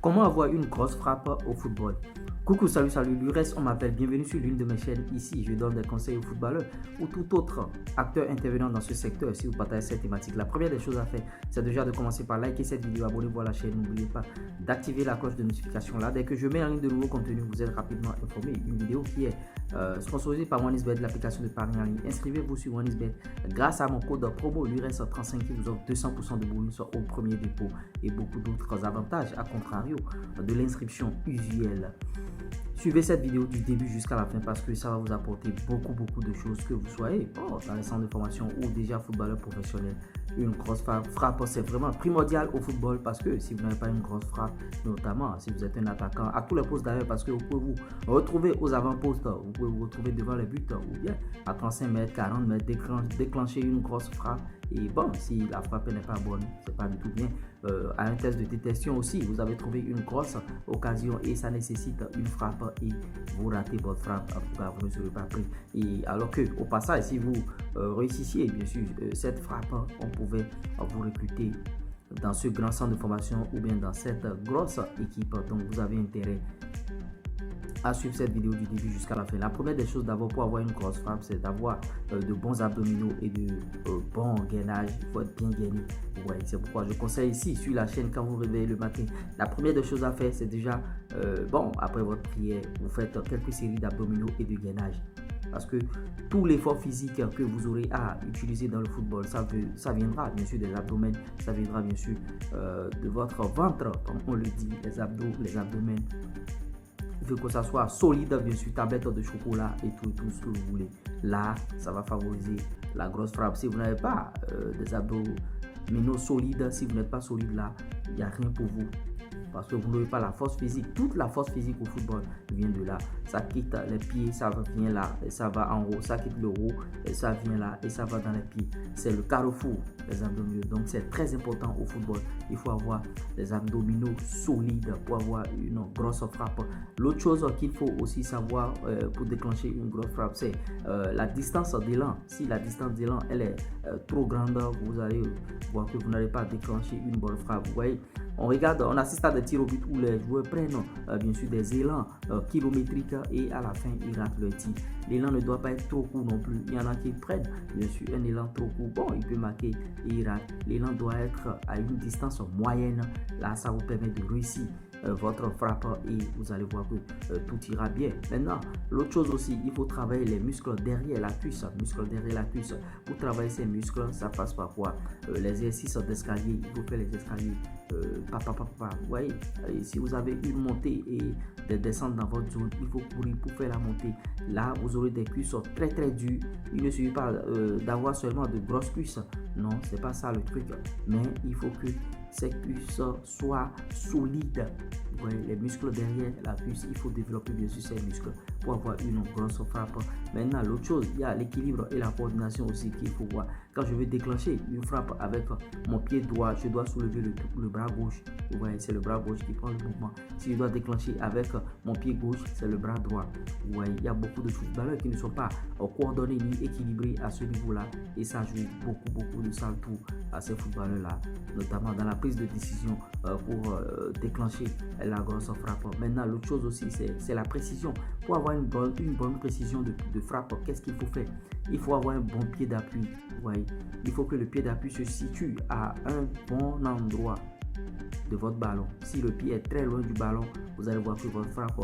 Comment avoir une grosse frappe au football? Coucou, salut, Lures, on m'appelle, bienvenue sur l'une de mes chaînes. Ici, je donne des conseils aux footballeurs ou tout autre acteur intervenant dans ce secteur si vous partagez cette thématique. La première des choses à faire, c'est déjà de commencer par liker cette vidéo, abonnez-vous à la chaîne, n'oubliez pas d'activer la cloche de notification là. Dès que je mets en ligne de nouveaux contenus, vous êtes rapidement informé. Une vidéo qui est sponsorisée par OneXBet, l'application de pari en ligne. Inscrivez-vous sur OneXBet grâce à mon code promo LURES35 qui vous offre 200% de bonus au premier dépôt et beaucoup d'autres avantages, à contrario de l'inscription usuelle. Suivez cette vidéo du début jusqu'à la fin parce que ça va vous apporter beaucoup de choses, que vous soyez dans les centres de formation ou déjà footballeur professionnel. Une grosse frappe, c'est vraiment primordial au football parce que si vous n'avez pas une grosse frappe, notamment si vous êtes un attaquant, à tous les postes d'ailleurs, parce que vous pouvez vous retrouver aux avant-postes, vous pouvez vous retrouver devant les buts ou bien à 35 mètres, 40 mètres, déclencher une grosse frappe. Et bon, si la frappe n'est pas bonne, c'est pas du tout bien. À un test de détection aussi, vous avez trouvé une grosse occasion et ça nécessite une frappe et vous ratez votre frappe, en tout cas vous ne serez pas pris. Et alors que au passage, si vous réussissiez bien sûr cette frappe, on pouvait vous recruter dans ce grand centre de formation ou bien dans cette grosse équipe. Donc vous avez intérêt à suivre cette vidéo du début jusqu'à la fin. La première des choses d'abord pour avoir une grosse frappe, c'est d'avoir de bons abdominaux et de bons gainages. Il faut être bien gainé. Ouais, c'est pourquoi je conseille ici sur la chaîne, quand vous réveillez le matin, la première des choses à faire, c'est déjà, après votre prière, vous faites quelques séries d'abdominaux et de gainage. Parce que tout l'effort physique que vous aurez à utiliser dans le football, ça viendra bien sûr des abdomens, ça viendra bien sûr de votre ventre, comme on le dit, les abdomens. Il faut que ça soit solide, bien sûr, tablette de chocolat et tout ce que vous voulez. Là, ça va favoriser la grosse frappe. Si vous n'avez pas des abdominaux solides, si vous n'êtes pas solide là, il n'y a rien pour vous. Parce que vous n'avez pas la force physique. Toute la force physique au football vient de là. Ça quitte les pieds, ça vient là, et ça va en haut. Ça quitte le haut, et ça vient là, et ça va dans les pieds. C'est le carrefour des abdominaux. Donc c'est très important au football. Il faut avoir des abdominaux solides pour avoir une grosse frappe. L'autre chose qu'il faut aussi savoir pour déclencher une grosse frappe, c'est la distance d'élan. Si la distance d'élan elle est trop grande, vous allez voir que vous n'allez pas déclencher une bonne frappe. Vous voyez, on assiste à des tirs au but où les joueurs prennent bien sûr des élans kilométriques et à la fin ils ratent leur tir. L'élan ne doit pas être trop court non plus. Il y en a qui prennent bien sûr un élan trop court. Bon, il peut marquer et il rate. L'élan doit être à une distance moyenne. Là, ça vous permet de réussir votre frappe et vous allez voir que tout ira bien. Maintenant, l'autre chose aussi, il faut travailler les muscles derrière la cuisse. Pour travailler ces muscles, ça passe par quoi? Les exercices d'escalier. Il faut faire les escaliers. Vous voyez, si vous avez une montée et des descentes dans votre zone, il faut courir pour faire la montée. Là, vous aurez des cuisses très dures. Il ne suffit pas d'avoir seulement de grosses cuisses. Non, c'est pas ça le truc. Mais il faut que ces cuisses soient solides. Vous voyez, les muscles derrière la cuisse, il faut développer bien sûr ces muscles pour avoir une grosse frappe. Maintenant, l'autre chose, il y a l'équilibre et la coordination aussi qu'il faut voir. Quand je vais déclencher une frappe avec mon pied droit, je dois soulever le bras gauche. Vous voyez, c'est le bras gauche qui prend le mouvement. Si je dois déclencher avec mon pied gauche, c'est le bras droit. Vous voyez, il y a beaucoup de footballeurs qui ne sont pas coordonnés ni équilibrés à ce niveau-là. Et ça joue beaucoup de salto à ces footballeurs-là, notamment dans la prise de décision pour déclencher la grosse frappe. Maintenant, l'autre chose aussi, c'est la précision. Pour avoir une bonne précision de frappe, qu'est-ce qu'il faut faire? Il faut avoir un bon pied d'appui. Vous voyez, il faut que le pied d'appui se situe à un bon endroit de votre ballon. Si le pied est très loin du ballon, vous allez voir que votre frappe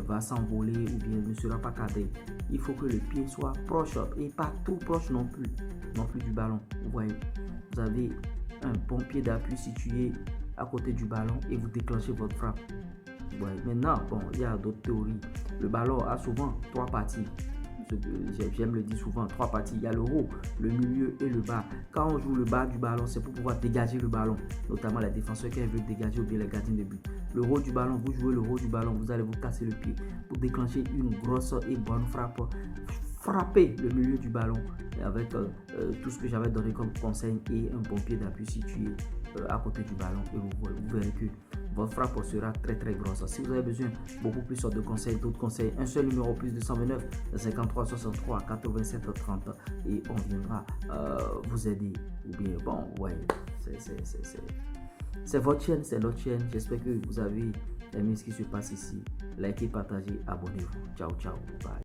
va s'envoler ou bien ne sera pas cadrée. Il faut que le pied soit proche et pas trop proche non plus du ballon. Vous voyez, vous avez un bon pied d'appui situé à côté du ballon et vous déclenchez votre frappe. Ouais. Maintenant, bon, il y a d'autres théories. Le ballon a souvent trois parties. J'aime le dire souvent, trois parties. Il y a le haut, le milieu et le bas. Quand on joue le bas du ballon, c'est pour pouvoir dégager le ballon, notamment les défenseurs qui veulent dégager ou bien les gardiens de but. Le haut du ballon, vous jouez le haut du ballon, vous allez vous casser le pied pour déclencher une grosse et bonne frappe. Frapper le milieu du ballon avec tout ce que j'avais donné comme conseil et un bon pied d'appui situé à côté du ballon et vous verrez que votre frappe sera très grosse. Si vous avez besoin beaucoup plus de conseils, d'autres conseils, un seul numéro plus 229 53 63 87 30 et on viendra vous aider. Ou bien, bon, ouais, C'est votre chaîne, c'est notre chaîne. J'espère que vous avez aimé ce qui se passe ici. Likez, partagez, abonnez-vous. Ciao, ciao. Bye.